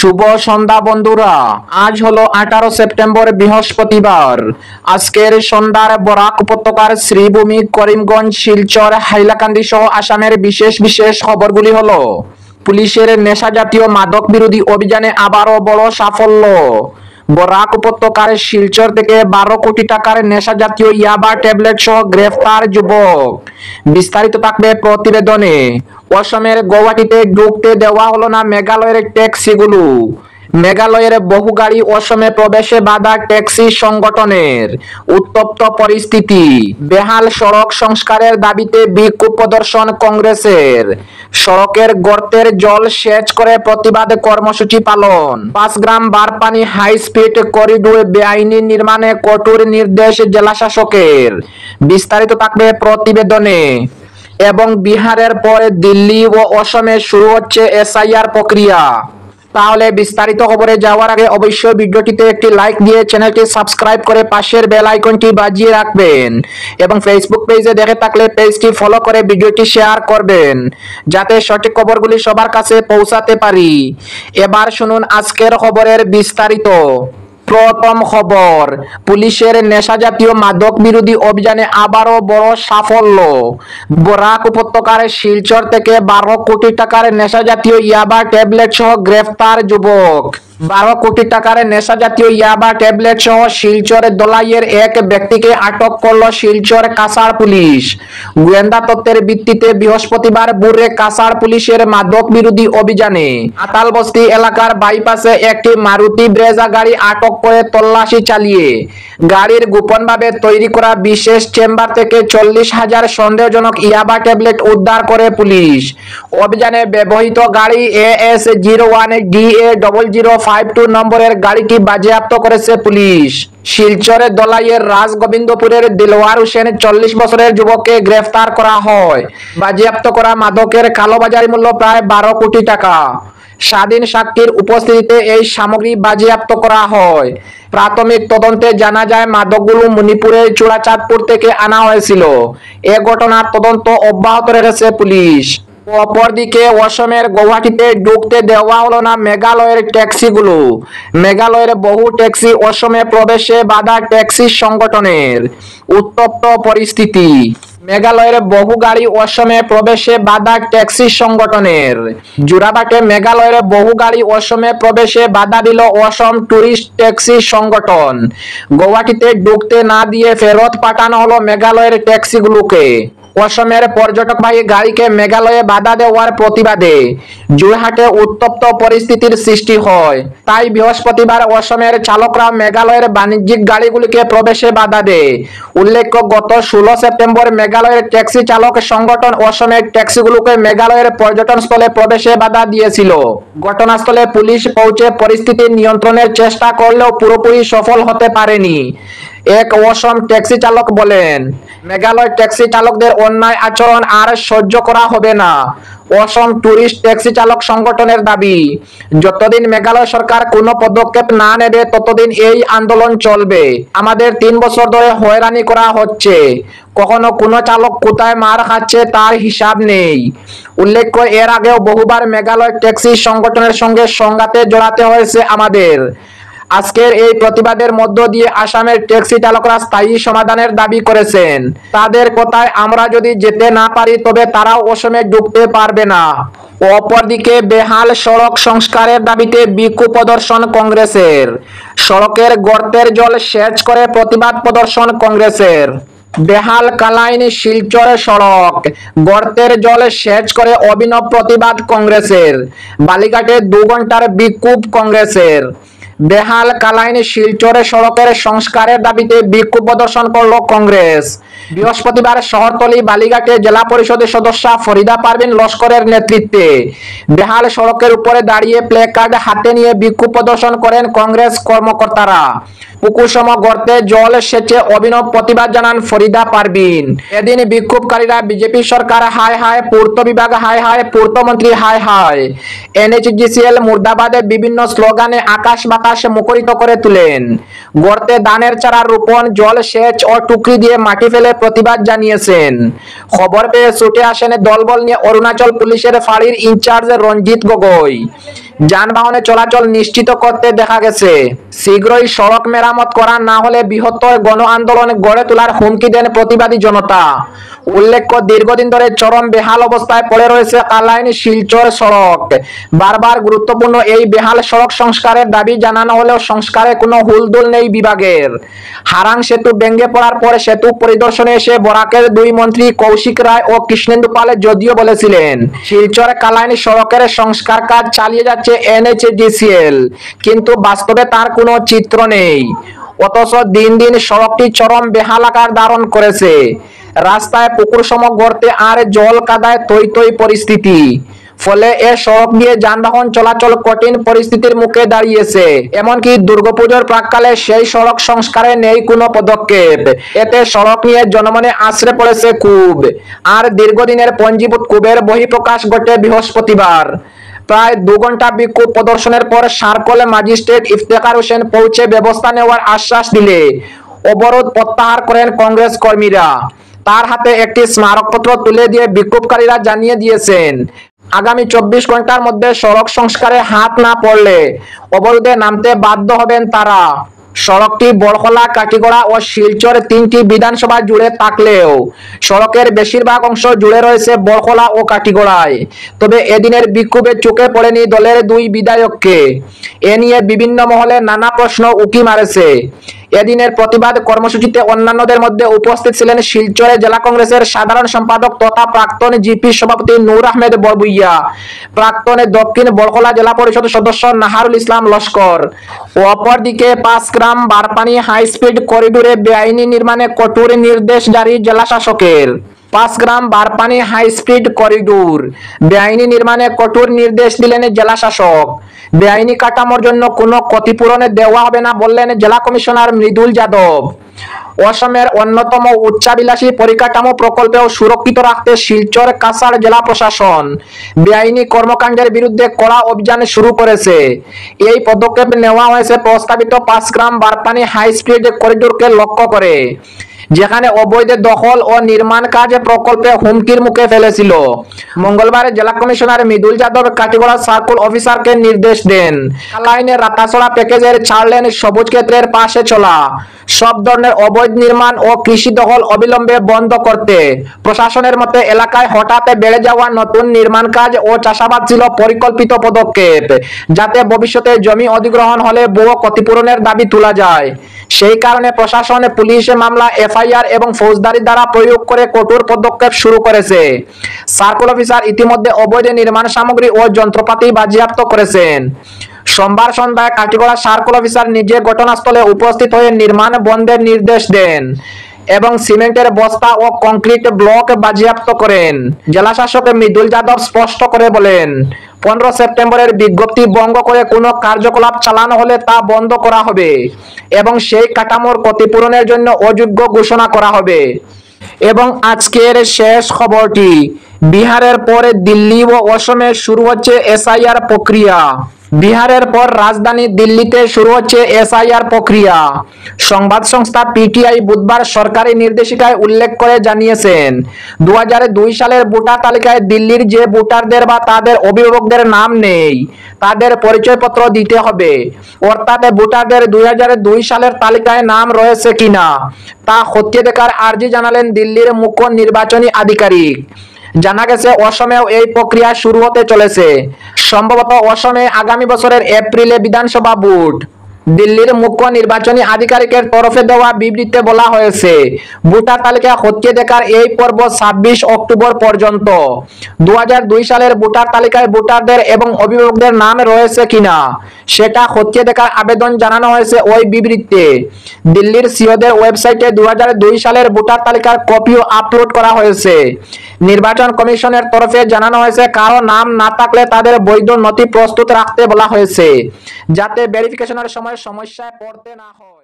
শুভ সন্ধ্যা বন্ধুরা। আজ হলো 18 সেপ্টেম্বর বৃহস্পতিবার। আজকের সন্ধ্যার বরাক উপত্যকার শ্রীভূমি, করিমগঞ্জ, শিলচর, হাইলাকান্দি সহ আসামের বিশেষ বিশেষ খবরগুলি হলো: পুলিশের নেশা জাতীয় মাদক বিরোধী অভিযানে আবারও বড় সাফল্য। বরাক উপত্যকার শিলচর থেকে 12 কোটি টাকার নেশা জাতীয় ইয়াবা ট্যাবলেট সহ গ্রেফতার যুবক। বিস্তারিত থাকবে প্রতিবেদনে। অসমের গৌহাটিতে ঢুকতে দেওয়া হলো না মেঘালয়ের ট্যাক্সিগুলো। মেঘালয়ের বহু গাড়ি অসমে প্রবেশে বাধা ট্যাক্সি সংগঠনের। উত্তপ্ত পরিস্থিতি। বেহাল সড়ক সংস্কারের দাবিতে বিক্ষোভ প্রদর্শন কংগ্রেসের। সড়কের গর্তের জল সেচ করে প্রতিবাদ কর্মসূচি পালন। 5 গ্রাম বারপানি হাই স্পিড করিডোর বেআইনি নির্মাণে কঠোর নির্দেশ জেলা শাসকের। বিস্তারিত থাকবে প্রতিবেদনে। এবং বিহারের পরে দিল্লি ও অসমে শুরু হচ্ছে এসআইআর প্রক্রিয়া। তাহলে বিস্তারিত খবরে যাওয়ার আগে অবশ্যই ভিডিওটিতে একটি লাইক দিয়ে চ্যানেলটি সাবস্ক্রাইব করে পাশের বেল আইকনটি বাজিয়ে রাখবেন এবং ফেসবুক পেজে দেখে থাকলে পেজটি ফলো করে ভিডিওটি শেয়ার করবেন যাতে সঠিক খবরগুলি সবার কাছে পৌঁছাতে পারি। এবার শুনুন আজকের খবরের বিস্তারিত। প্রথম খবর, পুলিশের নেশা জাতীয় মাদক বিরোধী অভিযানে আবারও বড় সাফল্য। বরাক উপত্যকার শিলচর থেকে 12 কোটি টাকার নেশা জাতীয় ইয়াবা ট্যাবলেট সহ গ্রেফতার যুবক। 12 কোটি টাকার নেশা জাতীয় ইয়াবা ট্যাবলেট সহ শিলচরের দলাইয়ের এক ব্যক্তিকে আটক করল শিলচর কাছাড় পুলিশ। গোয়েন্দা তথ্যের ভিত্তিতে বৃহস্পতিবার ভোরে কাছাড় পুলিশের মাদক বিরোধী অভিযানে আতালবস্তি এলাকার বাইপাসে একটি মারুতি ব্রেজা গাড়ি আটক করে তল্লাশি চালিয়ে গাড়ির গোপনভাবে তৈরি করা বিশেষ চেম্বার থেকে 40,000 সন্দেহজনক ইয়াবা ট্যাবলেট উদ্ধার করে পুলিশ। অভিযানে ব্যবহৃত গাড়ি AS01DA0052 নম্বরের গাড়িটি বাজেয়াপ্ত করেছে পুলিশ। শিলচরের দলাইয়ের রাজগোবিন্দপুরের দিলওয়ার হোসেন 40 বছরের যুবককে গ্রেফতার করা হয়। বাজেয়াপ্ত করা মাদকের কালোবাজারি মূল্য প্রায় 12 কোটি টাকা। স্বাধীন সাক্ষীর উপস্থিতিতে এই সামগ্রী বাজেয়াপ্ত করা হয়। প্রাথমিক তদন্তে জানা যায় মাদকগুলো মণিপুরের চূড়াচাঁদপুর থেকে আনা হয়েছিল। এ ঘটনার তদন্ত অব্যাহত রেখেছে পুলিশ। অপরদিকে অসমের গৌহাটিতে ঢুকতে দেওয়া হলো না মেঘালয়ের ট্যাক্সিগুলো। মেঘালয়ের বহু ট্যাক্সি অসমে প্রবেশে বাধা ট্যাক্সি সংগঠনের। উত্তপ্ত পরিস্থিতি। মেঘালয়ের বহু গাড়ি অসমে প্রবেশে বাধা ট্যাক্সি সংগঠনের। জোড়াবাটে মেঘালয়ের বহু গাড়ি অসমে প্রবেশে বাধা দিল অসম টুরিস্ট ট্যাক্সি সংগঠন। গৌহাটিতে ঢুকতে না দিয়ে ফেরত পাঠানো হলো মেঘালয়ের ট্যাক্সিগুলোকে। অসমের পর্যটকবাহী গাড়িকে মেঘালয়ে বাধা দেওয়ার প্রতিবাদে যোরহাটে উত্তপ্ত পরিস্থিতির সৃষ্টি হয়। তাই বৃহস্পতিবার অসমের চালকরা মেঘালয়ের বাণিজ্যিক গাড়িগুলিকে প্রবেশে বাধা দেয়। উল্লেখ্য, গত 16 সেপ্টেম্বর মেঘালয়ের ট্যাক্সি চালক সংগঠন অসমের ট্যাক্সিগুলোকে মেঘালয়ের পর্যটন স্থলে প্রবেশে বাধা দিয়েছিল। ঘটনাস্থলে পুলিশ পৌঁছে পরিস্থিতি নিয়ন্ত্রণের চেষ্টা করলেও পুরোপুরি সফল হতে পারেনি। এক অসম ট্যাক্সি চালক বলেন, মেঘালয় ট্যাক্সি চালকদের অন্যায় আচরণ আর সহ্য করা হবে না। অসম টুরিস্ট ট্যাক্সি চালক সংগঠনের দাবি, যতদিন মেঘালয় সরকার কোনো পদক্ষেপ না নেবে ততদিন এই আন্দোলন চলবে। আমাদের 3 বছর ধরে হয়রানি করা হচ্ছে। কখনো কোনো চালক কোথায় মার খাচ্ছে তার হিসাব নেই। উল্লেখ্য, এর আগেও বহুবার মেঘালয় ট্যাক্সি সংগঠনের সঙ্গে সংঘাতে জড়াতে হয়েছে আমাদের। আজকের এই প্রতিবাদের মধ্য দিয়ে আসামের ট্যাক্সি চালকরা স্থায়ী সমাধানের দাবি করেছেন। তাদের কথায়, আমরা যদি যেতে না পারি তবে তারাও অসমে ঢুকতে পারবে না। অপরদিকে বেহাল সড়ক সংস্কারের দাবিতে বিক্ষোভ প্রদর্শন কংগ্রেসের। সড়কের গর্তের জল সেচ করে প্রতিবাদ প্রদর্শন কংগ্রেসের। বেহাল কালাইন শিলচর সড়ক গর্তের জল সেচ করে অভিনব প্রতিবাদ কংগ্রেসের। বালিঘাটে 2 ঘন্টার বিক্ষোভ কংগ্রেসের। বেহাল কালাইন শিলচরে সড়কের সংস্কারের দাবিতে বিক্ষোভ প্রদর্শন করল কংগ্রেস। বৃহস্পতিবার শহরতলি বালিঘাটে জেলা পরিষদের সদস্য ফরিদা পারভিন লস্করের নেতৃত্বে বেহাল সড়কের উপরে দাঁড়িয়ে প্লেকার্ড হাতে নিয়ে বিক্ষোভ প্রদর্শন করেন কংগ্রেস কর্মকর্তারা। পুকুরসম গর্তে জল সেচে অভিনব প্রতিবাদ জানান ফরিদা পারভিন। এদিন বিক্ষোভকারীরা বিজেপি সরকার হায় হায়, পূর্ত বিভাগ হায় হায়, পূর্তমন্ত্রী হায় হায়, NHGCL মুর্দাবাদে বিভিন্ন স্লোগানে আকাশ বাতাস মুখরিত করে তুলেন। গর্তে ধানের চারা রোপণ, জল সেচ ও টুকরি দিয়ে মাটি ফেলে প্রতিবাদ জানিয়েছেন। খবর পেয়ে ছুটে আসেন দলবল নিয়ে অরুণাচল পুলিশের ফাঁড়ির ইনচার্জ রঞ্জিত গগৈ। যানবাহনে চলাচল নিশ্চিত করতে দেখা গেছে। শীঘ্রই সড়ক মেরামত করা না হলে বৃহত্তর গণ আন্দোলন গড়ে তোলার হুমকি দেন প্রতিবাদী জনতা। উল্লেখ্য, দীর্ঘদিন ধরে চরম বেহাল অবস্থায় পড়ে রয়েছে কালাইন শিলচর সড়ক। বারবার গুরুত্বপূর্ণ এই বেহাল সড়ক সংস্কারের দাবি জানানো হলেও সংস্কারে কোনো হুলদুল নেই বিভাগের। হারাং সেতু ভেঙে পড়ার পরে সেতু পরিদর্শনে এসে বরাকের দুই মন্ত্রী কৌশিক রায় ও কৃষ্ণেন্দু পাল যদিও বলেছিলেন শিলচর কালাইন সড়কের সংস্কার কাজ চালিয়ে যাচ্ছে NHDCL, কিন্তু বাস্তবে তার কোনো চিত্র নেই। অথচ দিন দিন সড়কটি চরম বেহালাকার ধারণ করেছে। রাস্তায় পুকুরসম গর্তে আর জল কাদায় তৈ তৈ পরিস্থিতি। ফলে এ সড়ক দিয়ে যানবাহন চলাচল কঠিন পরিস্থিতির মুখে দাঁড়িয়েছে। এমনকি দুর্গাপুজোর প্রাককালে সেই সড়ক সংস্কারে নেই কোনো পদক্ষেপ। এতে সড়ক নিয়ে জনমনে আছড়ে পড়েছে ক্ষোভ। আর দীর্ঘদিনের পঞ্জীভূত ক্ষোভের বহিঃপ্রকাশ ঘটে বৃহস্পতিবার। প্রায় 2 ঘন্টা বিক্ষোভ প্রদর্শনের পর সার্কল ম্যাজিস্ট্রেট ইফতেখার হোসেন পৌঁছে ব্যবস্থা নেওয়ার আশ্বাস দিলে অবরোধ প্রত্যাহার করেন কংগ্রেস কর্মীরা। তার হাতে একটি স্মারকপত্র তুলে দিয়ে বিক্ষোভকারীরা জানিয়ে দিয়েছেন, আগামী 24 ঘন্টার মধ্যে সড়ক সংস্কারে হাত না পড়লে অবরোধে নামতে বাধ্য হবেন তারা। সড়কটি বড়খলা, কাটিগড়া ও শিলচর 3টি বিধানসভা জুড়ে থাকলেও সড়কের বেশিরভাগ অংশ জুড়ে রয়েছে বড়খলা ও কাটিগড়ায়। তবে এদিনের বিক্ষোভে চোখে পড়েনি দলের 2 বিধায়ককে। এ নিয়ে বিভিন্ন মহলে নানা প্রশ্ন উকি মারেছে। এদিনের প্রতিবাদ কর্মসূচিতে অন্যান্যদের মধ্যে উপস্থিত ছিলেন শিলচরে জেলা কংগ্রেসের সাধারণ সম্পাদক তথা প্রাক্তন জিপি সভাপতি নূর আহমেদ বরবুইয়া, প্রাক্তন দক্ষিণ বড়খলা জেলা পরিষদ সদস্য নাহারুল ইসলাম লস্কর। অপরদিকে 5 গ্রাম বারপানি হাই স্পিড করিডোরে বেআইনি নির্মাণে কঠোর নির্দেশ জারি জেলা শাসকের। 5 গ্রাম বারপানি হাই স্পিড করিডোর বেআইনি নির্মাণে কঠোর নির্দেশ দিলেন জেলা শাসক। বেআইনি কাঠামোর জন্য কোনো ক্ষতিপূরণে দেওয়া হবে না বললেন জেলা কমিশনার মৃদুল যাদব। অসমের অন্যতম উচ্চাভিলাষী পরিকাঠামো প্রকল্পেও সুরক্ষিত রাখতে শিলচর কাছাড় জেলা প্রশাসন বেআইনি কর্মকাণ্ডের বিরুদ্ধে কড়া অভিযান শুরু করেছে। এই পদক্ষেপ নেওয়া হয়েছে প্রস্তাবিত 5 গ্রাম বারপানি হাই স্পিড করিডোরকে লক্ষ্য করে, যেখানে অবৈধ দখল ও নির্মাণ কাজ প্রকল্পে হুমকির মুখে ফেলেছিল। মঙ্গলবার জেলা কমিশনার মৃদুল যাদব কাটিগড়া সার্কেল অফিসারকে নির্দেশ দেন, কালাইনের রাতাছড়া প্যাকেজের 4 লেন সবুজ ক্ষেত্রের পাশে চলা সব ধরনের অবৈধ নির্মাণ ও কৃষি দখল অবিলম্বে বন্ধ করতে। প্রশাসনের মতে এলাকায় হঠাৎ বেড়ে যাওয়া নতুন নির্মাণ কাজ ও চাষাবাদ ছিল পরিকল্পিত পদক্ষেপ, যাতে ভবিষ্যতে জমি অধিগ্রহণ হলে বহু ক্ষতিপূরণের দাবি তোলা যায়। সেই কারণে প্রশাসন পুলিশ মামলা, FIR এবং ফৌজদারি দ্বারা প্রয়োগ করে কঠোর পদক্ষেপ শুরু করেছে। সার্কেল অফিসার ইতিমধ্যে অবৈধ নির্মাণ সামগ্রী ও যন্ত্রপাতি বাজেয়াপ্ত করেছেন। সোমবার সন্ধ্যায় কাটিগড়া সার্কেল অফিসার নিজে ঘটনাস্থলে উপস্থিত হয়ে নির্মাণ বন্ধের নির্দেশ দেন এবং সিমেন্টের বস্তা ও কংক্রিট ব্লক বাজেয়াপ্ত করেন। জেলা শাসক মৃদুল যাদব স্পষ্ট করে বলেন, 15 সেপ্টেম্বরের বিজ্ঞপ্তি ভঙ্গ করে কোনো কার্যকলাপ চালানো হলে তা বন্ধ করা হবে এবং সেই কাঠামোর ক্ষতিপূরণের জন্য অযোগ্য ঘোষণা করা হবে। এবং আজকের শেষ খবরটি, বিহারের পরে দিল্লি ও অসমে শুরু হচ্ছে SIR প্রক্রিয়া। বিহারের পর রাজধানী দিল্লিতে শুরু হচ্ছে SIR প্রক্রিয়া। সংবাদ সংস্থা PTI বুধবার সরকারি নির্দেশিকায় উল্লেখ করে জানিয়েছেন, 2002 সালের ভোটার তালিকায় দিল্লির যে ভোটারদের বা তাদের অভিভাবকদের নাম নেই তাদের পরিচয়পত্র দিতে হবে। অর্থাৎ ভোটারদের 2002 সালের তালিকায় নাম রয়েছে কিনা তা খতিয়ে দেখার আর্জি জানালেন দিল্লির মুখ্য নির্বাচনী আধিকারিক। জানা গেছে অসমেও এই প্রক্রিয়া শুরু হতে চলেছে। সম্ভবত অসমে আগামী বছরের এপ্রিলে বিধানসভা ভোট। দিল্লির মুখ্য নির্বাচনী আধিকারিকের তরফে দেওয়া বিবৃতিতে বলা হয়েছে, ভোটার তালিকা খতিয়ে দেখার এই পর্ব 26 অক্টোবর পর্যন্ত। 2002 সালের ভোটার তালিকায় ভোটারদের এবং অভিভাবকদের নাম রয়েছে কিনা সেটা খতিয়ে দেখার আবেদন জানানো হয়েছে ওই বিবৃতিতে। দিল্লির সিওদের ওয়েবসাইটে 2002 সালের ভোটার তালিকার কপিও আপলোড করা হয়েছে। নির্বাচন কমিশনের তরফে জানানো হয়েছে, কারো নাম না থাকলে তাদের বৈধ নথি প্রস্তুত রাখতে বলা হয়েছে, যাতে ভেরিফিকেশনের সময় সমস্যায় পড়তে না হয়।